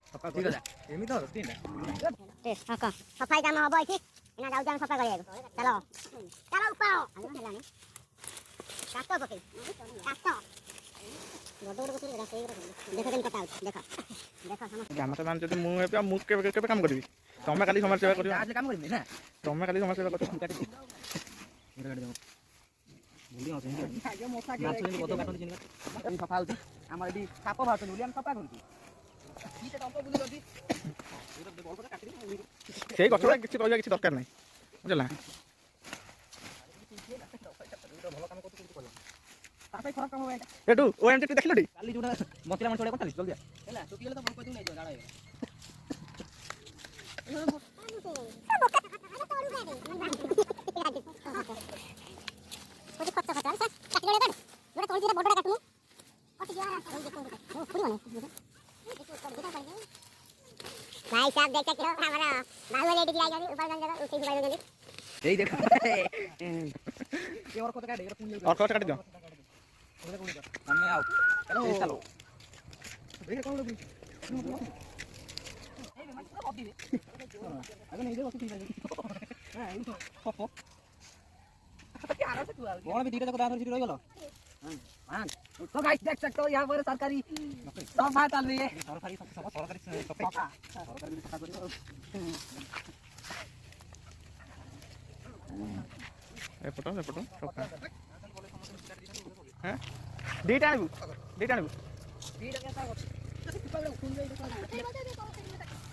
ठीक है एमी तो तीन हां का सफाई काम हबो एठी एना जाउ जान सफा करिया चलो चलो ऊपर हेलानी काटो पके काटो बड़ बड़ बकरी रास्ते देखो केन कटा देखो देखो समझ काम मान जदि मु हेबे मु केबे काम करबी तमे खाली समाज सेवा करियो आज काम करबी ना तमे खाली समाज सेवा करियो काटी दे बुली होते हैं आगे मोसा के नाच लेन कतो काटन चिन सफा होती हमर एडी साप बात बुली हम सफा करती की से टंप बुली करती एटा बड़ बड़ काटी सेई गछरा किछि कहया किछि दरकार नै बुझला भलो काम करते किछि कहला तापै खराब काम होएटा एटू ओ एमटी देखलटी काली जोडा मतिरा मन छोड़े करताली जल्दी हैला टोपी गेले तो बड़ कोइ नै जो जाड़ा भाई साहब देख सकते हो हमारा बाहुबली एडी लाई गई ऊपर गंगा उठी बाई गंगा एई देखो ये और कत काटे ये और कट काट दियो सामने आओ चलो चलो देख कौन लोग अगर नहीं देखो ठीक है हां ये पप्पो क्या आ रहा है तू कौन भी धीरे तक दांत रही गलो हां तो गाइस देख सकते हो यहां पर सरकारी सफा चल रही है सरकारी सफा ए फोटो सफा हैं डेटा आबू बीटा कैसा हो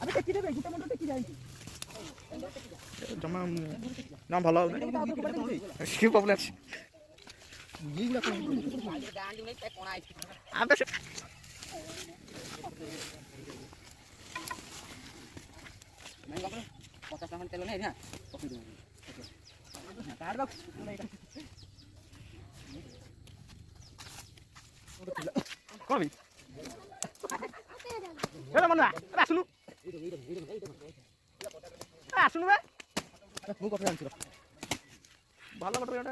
अबे टेकी देबे गुटा मंडो टेकी जाई जमा ना भलो की प्रॉब्लम ये गुला गांडी में कोना आई आबे मैं बाप 50 मन तेल नहीं ना पकड़ दो काट दो कौन भी एला मना अरे सुनु आ सुनु बे मु कपड़ा आनछि भालो कट बेटा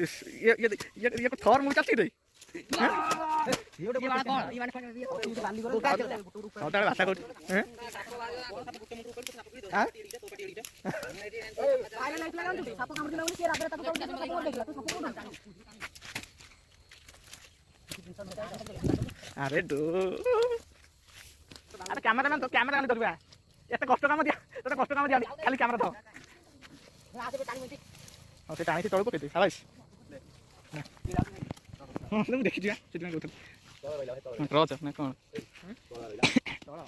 इस ये को थोर मुई चलती रे ये वाला कौन ये वाला ये बाली करो औटा भाषा कर हैं हां आरे लाइट लगा दे साप कामड़ दिला के रात तक तो देखला तू साप कोन अरे दो अरे कैमरा तो कैमरा आनी धरबा एते कष्ट काम दिया एते कष्ट काम दिया खाली कैमरा धर हां से टाणी से तळ पकेते साबास हां तुम देखि दिया सेति में कहत रच ना कोन तळ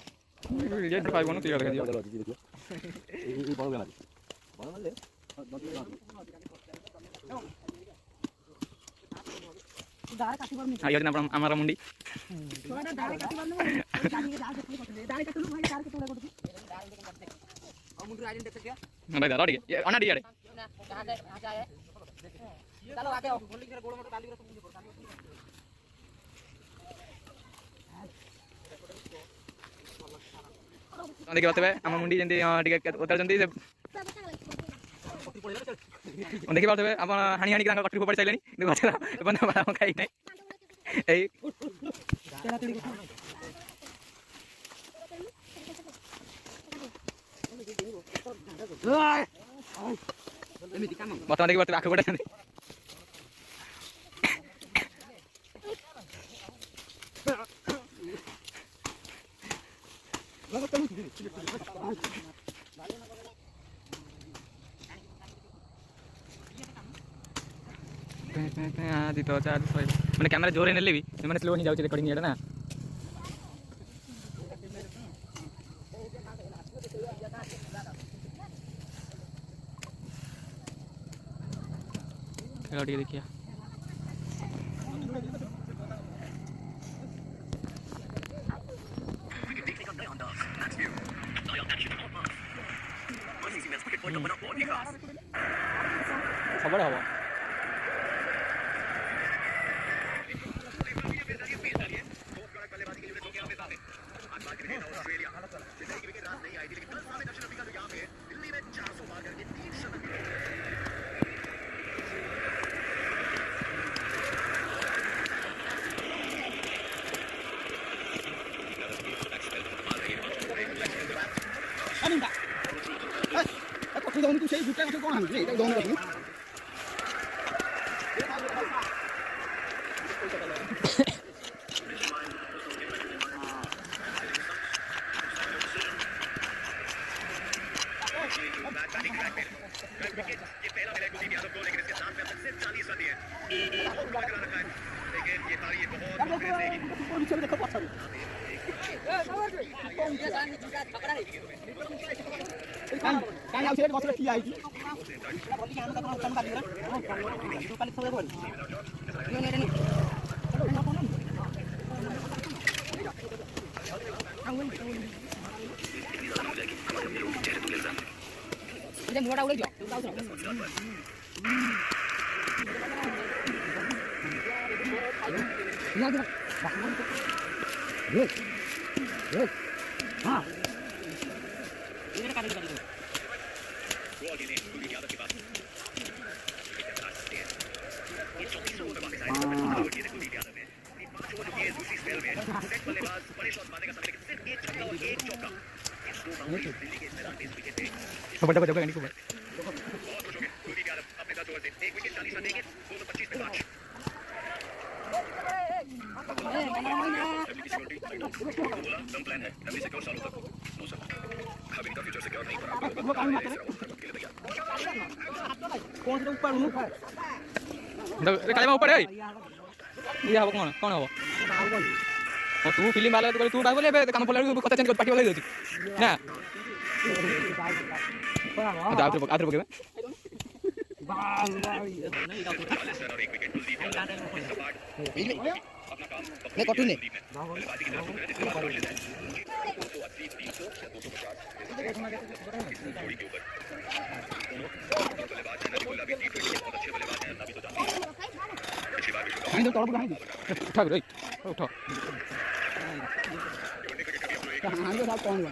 ये दिखाई बनो क्लियर कर दियो ये बड़ गला बड़ वाले दार काटी बरनी आयो ना हमारा मुंडी थोड़ा दार काटी बरनी गाड़ी के दार से दार काटी लो भाई दार के थोड़ा कर और मुंडी आइडेंट देख क्या ना दार अड़ी ये अना डियाड़े कहां जाए चलो आगे आओ गोली के गोड़ मोड़ डाली सब मुंडी पड़ता देखि बातबे हम मुंडी जंदी टिके उतर जंदी देखि बातबे अपन हानी हानी के कटरी पड़ चाइलेनी देखो अच्छा बना बना खाई नै ए चला तड़ी बता देखि बातबे आखो बडा जंदी आदि तो चार्ज मैंने कैमरा जोरे नेले भी मैंने स्लो नहीं जाउची रिकॉर्डिंग एटा ना खेला ଟିକେ ଦେଖିଆ सबड़े हवा ତାକୁ ଦଉନୁ ତୁ ସେଇ ଗୁଟା ଗଛ କଣ ଆଣୁଛୁ ଏଇଟାକୁ ଦଉନୁ ତାକୁ କାଇଁ ଆଉ ସେ ଗଛରେ ଠିଆ ହେଇଛି ମୁହଁଟା ଉଡେଇ ଦିଅ बड़ा बड़ा गाड़ी को कौन से ऊपर हूं काले ऊपर है ये हबो कौन हबो और तू फिल्म वाला तू बाय बोले काम पड़ला कथा चेंज कर पार्टी वाला देती ना आदर बके ले कटू ने तो तोड़ बुलाएंगे उठा रे उठा कहां जो साहब कौन हुआ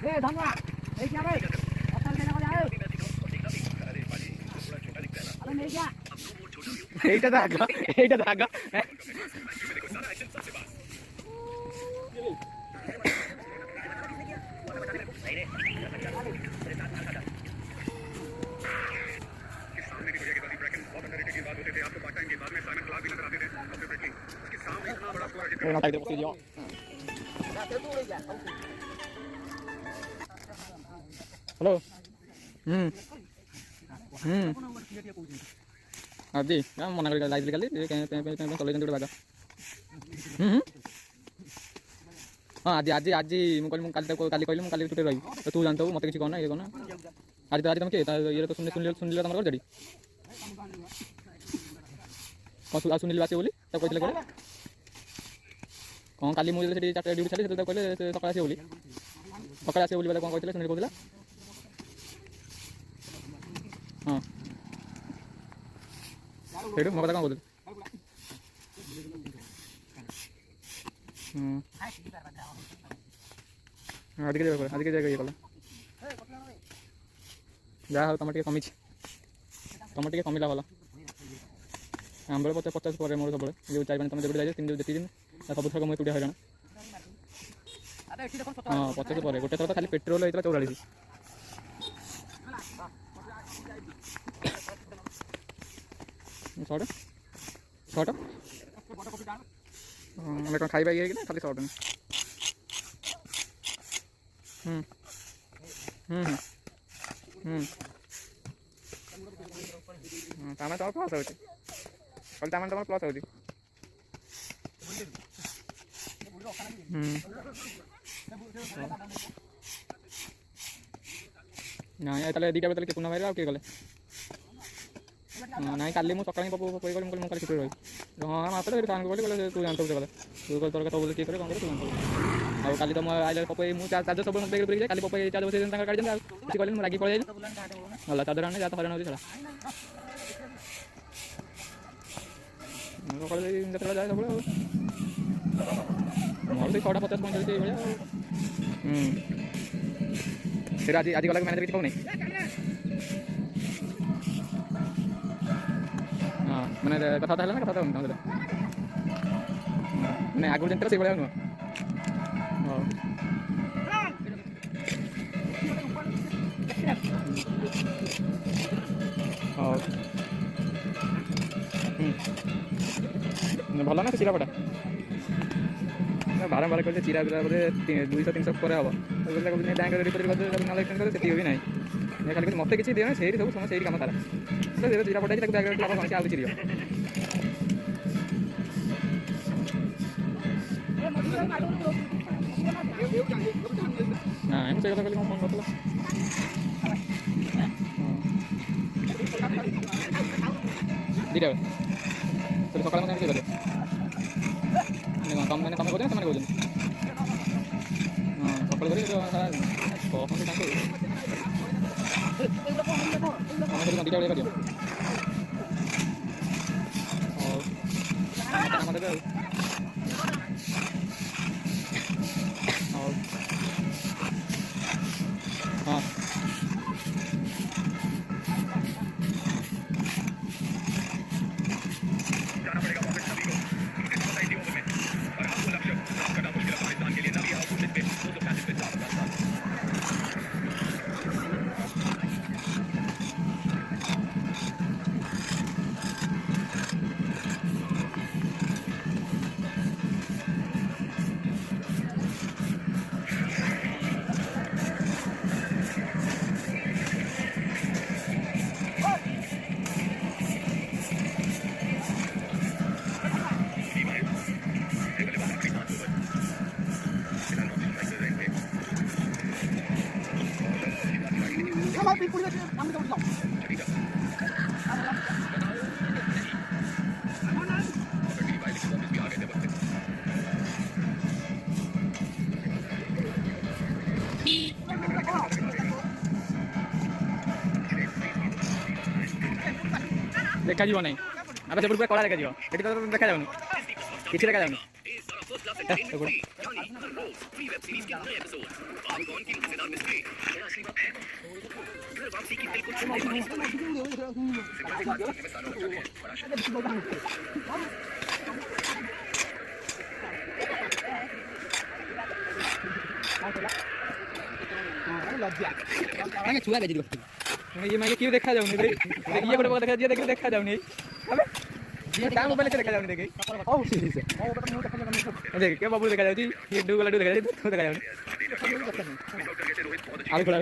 ए धनवा ए क्या रे पत्थर लेने को जाए अरे नहीं क्या এইটা দাগা हेलो अभी मना कर लाइट काली चल गोटे बाग हाँ आज आज आज मुझे कहली मुझे छुट्टी रही तू जानते मत किसी कहना ये कहना आज तुम किए ये तो सुनिल तुम कर कौन सुनिल आस बोली कहते कौन कौन काली मुझे चार्ट ड्यूटी छाड़ी कहले सकाल आस बोली सकाल आस बोली कौन कहते सुनिल कहला हाँ हेडू मो कथा कौन बोल आदिके जगह ये कला जहाँ हो तुम कमी तुम कमिला भल आम बेले 50 पर मोर सब जो 4 तुम जो जाए 3 दिन सब थक मुझे टूटिया हईराण हाँ 50 पर गोटे थर तो खाली पेट्रोल होता 44 शॉर्ट शॉर्ट मैं कौन खाई पाई खाली शॉर्ट तामान तो प्लस होती कल तामान तुम प्लस होती ना ये दीटा बेतले पुनः मारे किए गले ना काली मुझे सकाल पकई गली मुझे छुट्टी रही हाँ मत बोले तू जानते गले तू तोर कथा बोले किए कौन कर तू जानते और काली तो आइले पकई मुझे चार्जर सब बेग काली पकई चार्जर बस गाड़ी किसी कहले मुझे लगी पड़े गला चार्जर आने जाता हरण होती सका जाए सब मोर 6:50 पहुँच फिर आज आज गला मैंने किसी पाऊँ हाँ ମାନେ କଥାବାର୍ତ୍ତା ହେଲା ନା କଥାବାର୍ତ୍ତା ହଉନି ତାଙ୍କର ମାନେ ଆଗରୁ ଯେମିତି ଥିଲା ସେଇଭଳିଆ ନୁହଁ। ହଉ ହଉ ଭଲ ନା ସେ ଚିରାପଟା ବାରମ୍ବାର କହିଲେ ଚିରା ପିଲା ବୋଧେ 200-300 ପରେ ହେବ ବ୍ୟାଙ୍କରେ ରିପୋର୍ଟ କରିଦେବେ ନହେଲେ ଏକ୍ସଚେଞ୍ଜ କରିଦେବେ ସେତିକି ବି ନାହିଁ ଖାଲି କିଛି ମୋତେ କିଛି ଦିଅ ନା ସେଇଠି ସବୁ ସମସ୍ତେ ସେଇଠି କାମ ତାରା ଚିରା ପଟାଇଛି ତାକୁ ବ୍ୟାଙ୍କରେ ଲାଭ କଣ ଆଉ ଚିରିବ ନାଇଁ ମୁଁ ସେଇ କଥା କହିଲି କ'ଣ ଫୋନ୍ କରିଥିଲା ଦୁଇଟା ବେଳେ ସେଠି ସକାଳେ ମୋତେ କଲେ ତମେ କହୁଛ ନା ସେମାନେ କହୁଛନ୍ତି ହଁ ସକାଳୁ କରି କହନ୍ତି ତାଙ୍କୁ ତମେ ସେଠି 2ଟା ବେଳେ କରିବ ହଉ କାମ ଦେବେ ଆଉ ହଉ ହଁ ଦେଖାଯିବ ନାହିଁ ଆମେ ସେପଟେ ପୁରା କଳା ଦେଖାଯିବ ଏଠି ତ ଦେଖାଯାଉନି କିଛି ଦେଖାଯାଉନି ଛୁଆ ଗେଜିବ ये मैं क्यों देखा जाऊँ ये गोटे देखा जी देखिए देखा जाऊँ क्या मोबाइल से देखा जाऊँ देखे देख क्या बाबू देखा जाऊँ ये डू वाला डू देखा जाए देखा जाऊँ आगे खड़ा